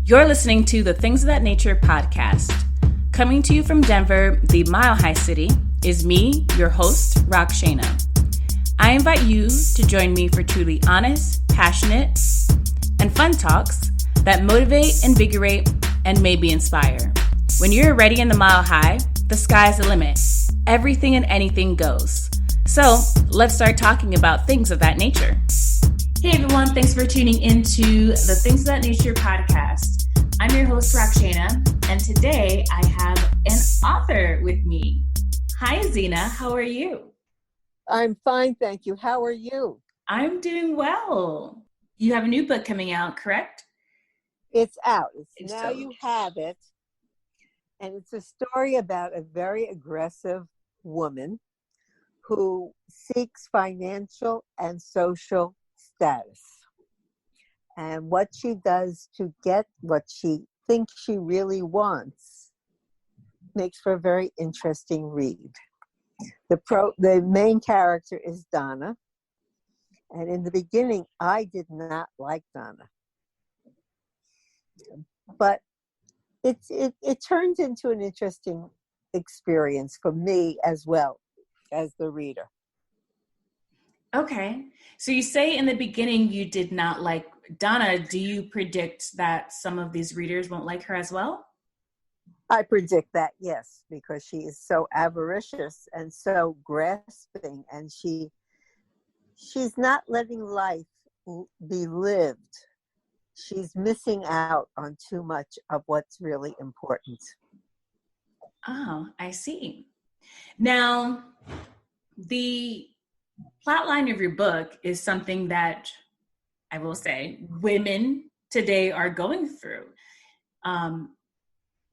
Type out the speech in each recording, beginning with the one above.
You're listening to the Things of That Nature podcast. Coming to you from Denver, the Mile High City, is me, your host, Rockshana. I invite you to join me for truly honest, passionate, and fun talks that motivate, invigorate, and maybe inspire. When you're ready in the Mile High, the sky's the limit. Everything and anything goes. So let's start talking about things of that nature. Hey everyone, thanks for tuning into the Things of That Nature podcast. I'm your host, Rockshana, and today I have an author with me. Hi, Zena. How are you? I'm fine, thank you. How are you? I'm doing well. You have a new book coming out, correct? It's out. Now you have it. And it's a story about a very aggressive woman who seeks financial and social status. And what she does to get what she thinks she really makes for a very interesting read. The main character is Donna. And in the beginning, I did not like Donna. But it turns into an interesting experience for me as well as the reader. Okay. So you say in the beginning you did not like Donna. Do you predict that some of these readers won't like her as well? I predict that, yes, because she is so avaricious and so grasping, and she's not letting life be lived. She's missing out on too much of what's really important. Oh, I see. Now, the plotline of your book is something that I will say women today are going through.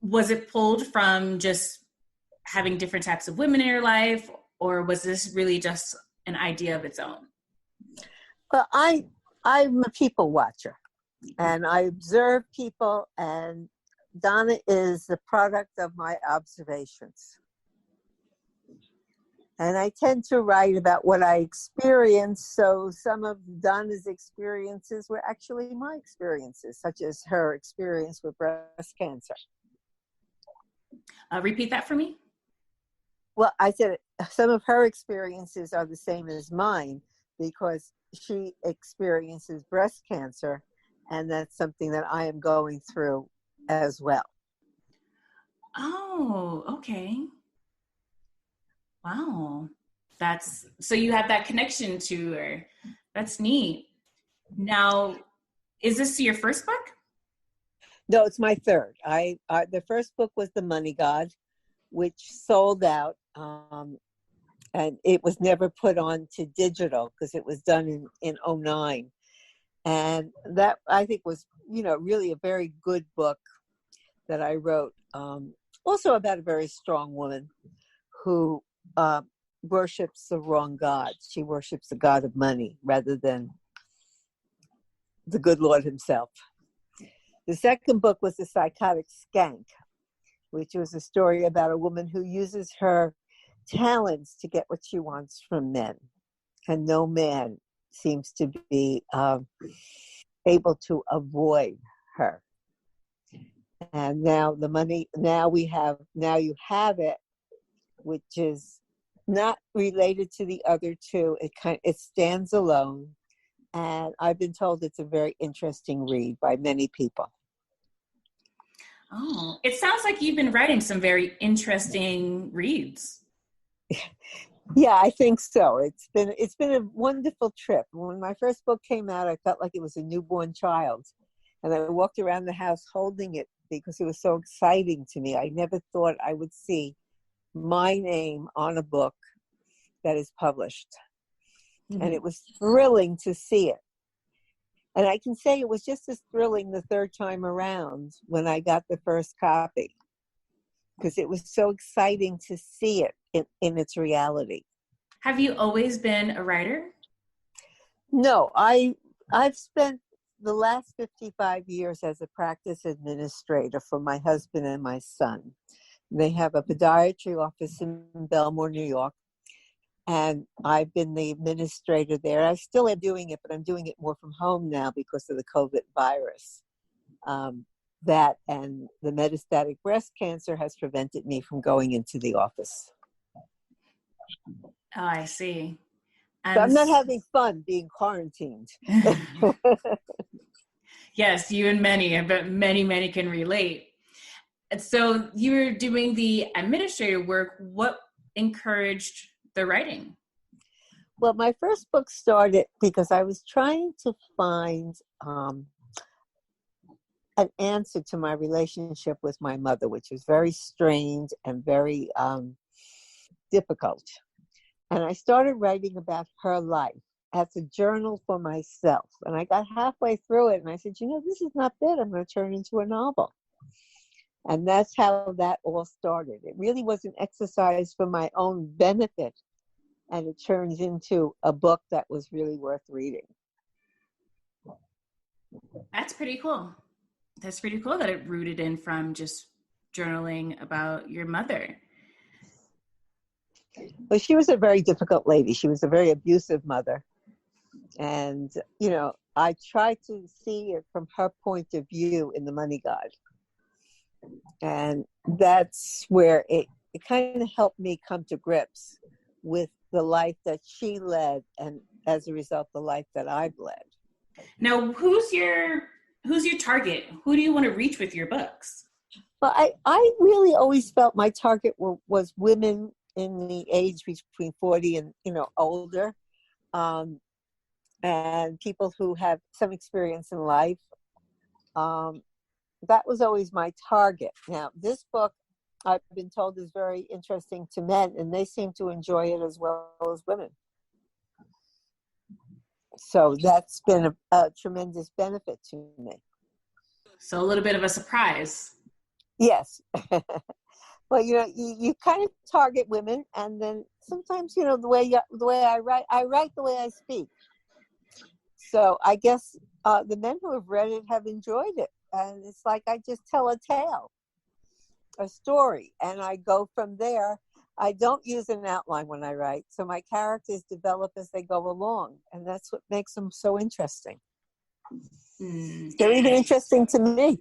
Was it pulled from just having different types of women in your life, or was this really just an idea of its own? Well, I'm a people watcher, and I observe people, and Donna is the product of my observations. And I tend to write about what I experience, so some of Donna's experiences were actually my experiences, such as her experience with breast cancer. Repeat that for me. Well, I said some of her experiences are the same as mine because she experiences breast cancer, and that's something that I am going through as well. Oh, okay. Wow. So you have that connection to her. That's neat. Now, is this your first book? No, it's my third. The first book was The Money God, which sold out, and it was never put on to digital because it was done in 2009. And that, I think, was, really a very good book that I wrote. Also about a very strong woman who worships the wrong God. She worships the God of money rather than the good Lord himself. The second book was The Psychotic Skank, which was a story about a woman who uses her talents to get what she wants from men. And no man seems to be able to avoid her. And now now you have it, which is not related to the other two. It stands alone, and I've been told it's a very interesting read by many people. Oh, it sounds like you've been writing some very interesting reads. Yeah, I think so. It's been a wonderful trip. When my first book came out, I felt like it was a newborn child, and I walked around the house holding it because it was so exciting to me. I never thought I would see my name on a book that is published. Mm-hmm. And it was thrilling to see it. And I can say it was just as thrilling the third time around when I got the first copy, because it was so exciting to see it in its reality. Have you always been a writer? No, I've spent the last 55 years as a practice administrator for my husband and my son. They have a podiatry office in Belmore, New York, and I've been the administrator there. I still am doing it, but I'm doing it more from home now because of the COVID virus. that and the metastatic breast cancer has prevented me from going into the office. Oh, I see. So And I'm not having fun being quarantined. yes, you and many, but many can relate. And so you were doing the administrative work. What encouraged the writing? Well, my first book started because I was trying to find an answer to my relationship with my mother, which was very strained and very difficult. And I started writing about her life as a journal for myself. And I got halfway through it and I said, this is not good. I'm going to turn it into a novel. And that's how that all started. It really was an exercise for my own benefit. And it turns into a book that was really worth reading. That's pretty cool. That's pretty cool that it rooted in from just journaling about your mother. Well, she was a very difficult lady. She was a very abusive mother. And, I tried to see it from her point of view in The Money God. And that's where it kind of helped me come to grips with the life that she led, and as a result, the life that I've led. Now, who's your target? Who do you want to reach with your books? Well, I really always felt my target was women in the age between 40 and, older, and people who have some experience in life. That was always my target. Now, this book, I've been told, is very interesting to men, and they seem to enjoy it as well as women. So that's been a tremendous benefit to me. So a little bit of a surprise. Yes. Well, you kind of target women, and then sometimes, the way I write the way I speak. So I guess the men who have read it have enjoyed it. And it's like I just tell a tale, a story, and I go from there. I don't use an outline when I write, so my characters develop as they go along, and that's what makes them so interesting. They're even interesting to me.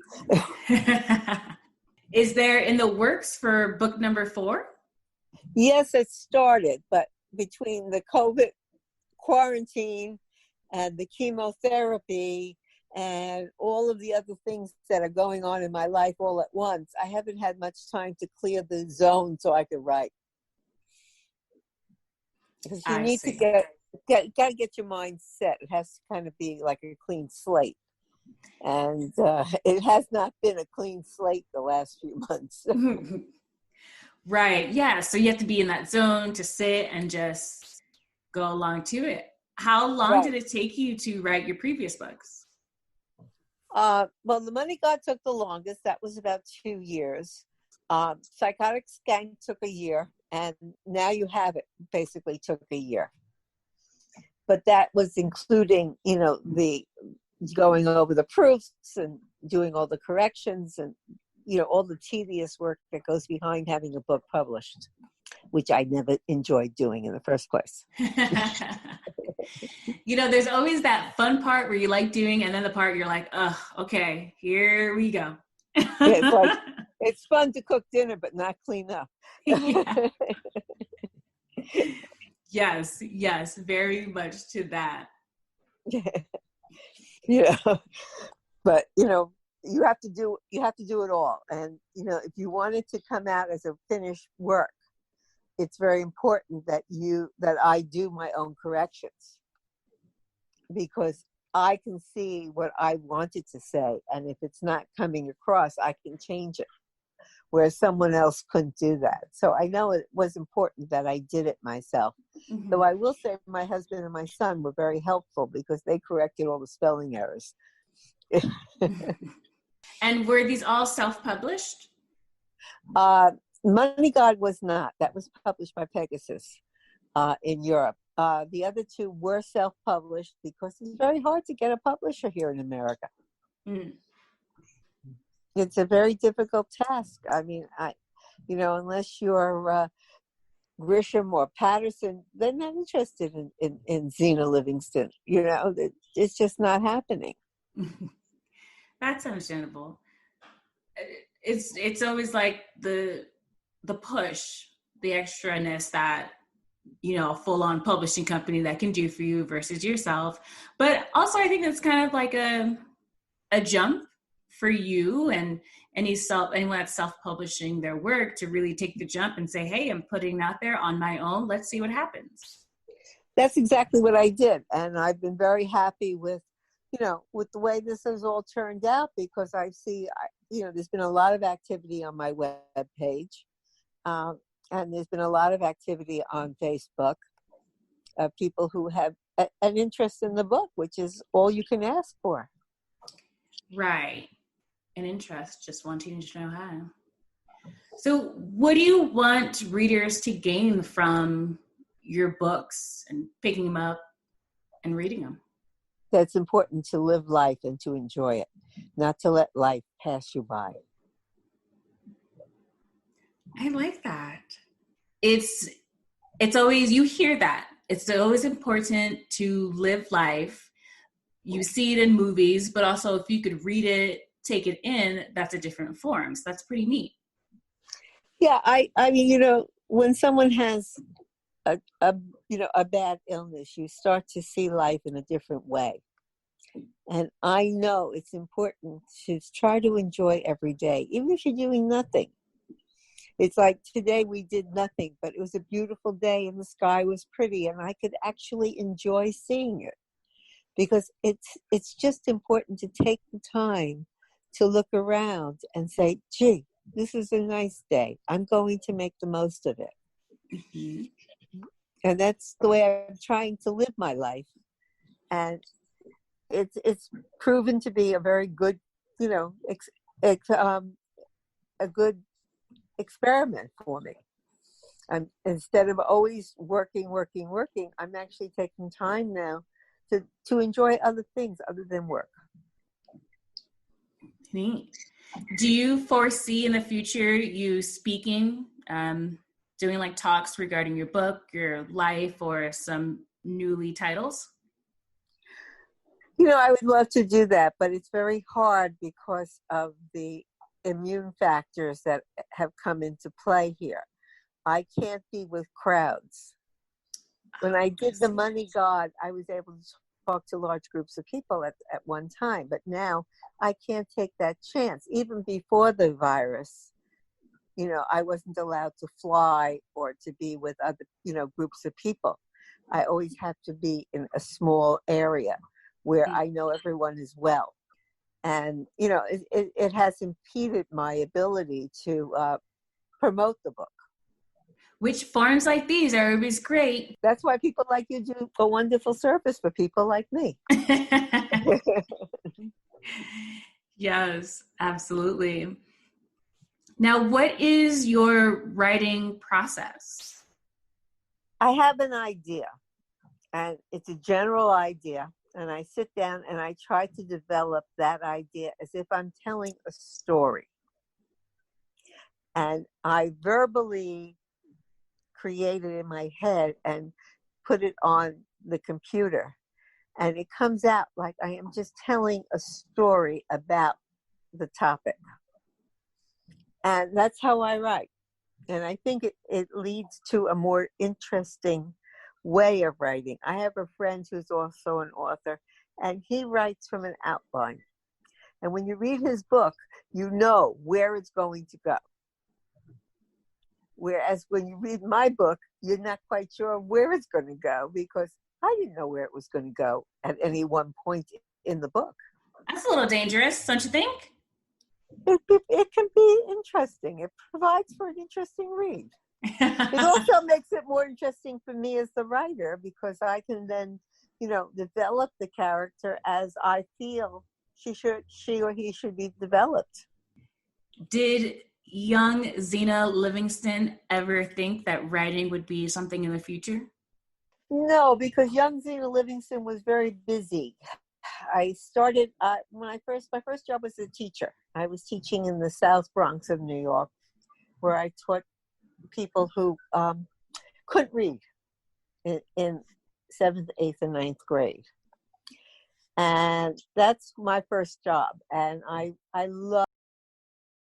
Is there in the works for book number 4? Yes, it started, but between the COVID quarantine and the chemotherapy and all of the other things that are going on in my life all at once, I haven't had much time to clear the zone so I could write. Because you need to gotta get your mind set. It has to kind of be like a clean slate. And it has not been a clean slate the last few months. Right. Yeah. So you have to be in that zone to sit and just go along to it. How long did it take you to write your previous books? Well, The Money God took the longest. That was about 2 years. Psychotic Skank took a year. And Now You Have It basically took a year. But that was including, the going over the proofs and doing all the corrections and, all the tedious work that goes behind having a book published, which I never enjoyed doing in the first place. There's always that fun part where you like doing, and then the part you're like, oh, okay, here we go. It's like, it's fun to cook dinner, but not clean up. Yes, very much to that. But you have to do it all. And if you want it to come out as a finished work, it's very important that I do my own corrections, because I can see what I wanted to say, and if it's not coming across, I can change it, whereas someone else couldn't do that. So I know it was important that I did it myself. Mm-hmm. Though I will say my husband and my son were very helpful because they corrected all the spelling errors. And were these all self-published? Money God was not. That was published by Pegasus in Europe. The other 2 were self-published because it's very hard to get a publisher here in America. Mm. It's a very difficult task. I mean, unless you're Grisham or Patterson, they're not interested in Zena Livingston. It's just not happening. That's understandable. it's always like the push, the extraness that, you know, a full-on publishing company that can do for you versus yourself. But also I think it's kind of like a jump for you and anyone that's self-publishing their work to really take the jump and say, hey, I'm putting it out there on my own. Let's see what happens. That's exactly what I did. And I've been very happy with, with the way this has all turned out, because I see, there's been a lot of activity on my web page. And there's been a lot of activity on Facebook of people who have an interest in the book, which is all you can ask for. Right. An interest, just wanting to know how. So what do you want readers to gain from your books and picking them up and reading them? That's important to live life and to enjoy it, not to let life pass you by. I like that. It's always, you hear that. It's always important to live life. You see it in movies, but also if you could read it, take it in, that's a different form. So that's pretty neat. Yeah, I mean, when someone has a bad illness, you start to see life in a different way. And I know it's important to try to enjoy every day, even if you're doing nothing. It's like today we did nothing, but it was a beautiful day and the sky was pretty and I could actually enjoy seeing it, because it's just important to take the time to look around and say, gee, this is a nice day. I'm going to make the most of it. Mm-hmm. And that's the way I'm trying to live my life. And it's proven to be a very good, a good experiment for me. And instead of always working, I'm actually taking time now to enjoy other things other than work. Neat. Do you foresee in the future you speaking, doing like talks regarding your book, your life, or some newly titles? I would love to do that, but it's very hard because of the immune factors that have come into play here. I can't be with crowds. When I did The Money God, I was able to talk to large groups of people at one time, but now I can't take that chance. Even before the virus, I wasn't allowed to fly or to be with other, groups of people. I always have to be in a small area where I know everyone is well. And, it has impeded my ability to promote the book. Which forums like these are always great. That's why people like you do a wonderful service for people like me. Yes, absolutely. Now, what is your writing process? I have an idea, and it's a general idea. And I sit down and I try to develop that idea as if I'm telling a story. And I verbally create it in my head and put it on the computer. And it comes out like I am just telling a story about the topic. And that's how I write. And I think it leads to a more interesting way of writing. I have a friend who's also an author, and he writes from an outline. And when you read his book, you know where it's going to go. Whereas when you read my book, you're not quite sure where it's going to go, because I didn't know where it was going to go at any one point in the book. That's a little dangerous, don't you think? It can be interesting. It provides for an interesting read. It also makes it more interesting for me as the writer, because I can then, develop the character as I feel she or he should be developed. Did young Zena Livingston ever think that writing would be something in the future? No, because young Zena Livingston was very busy. I started my first job was a teacher. I was teaching in the South Bronx of New York, where I taught people who couldn't read in 7th, 8th, and 9th grade. And that's my first job. And I love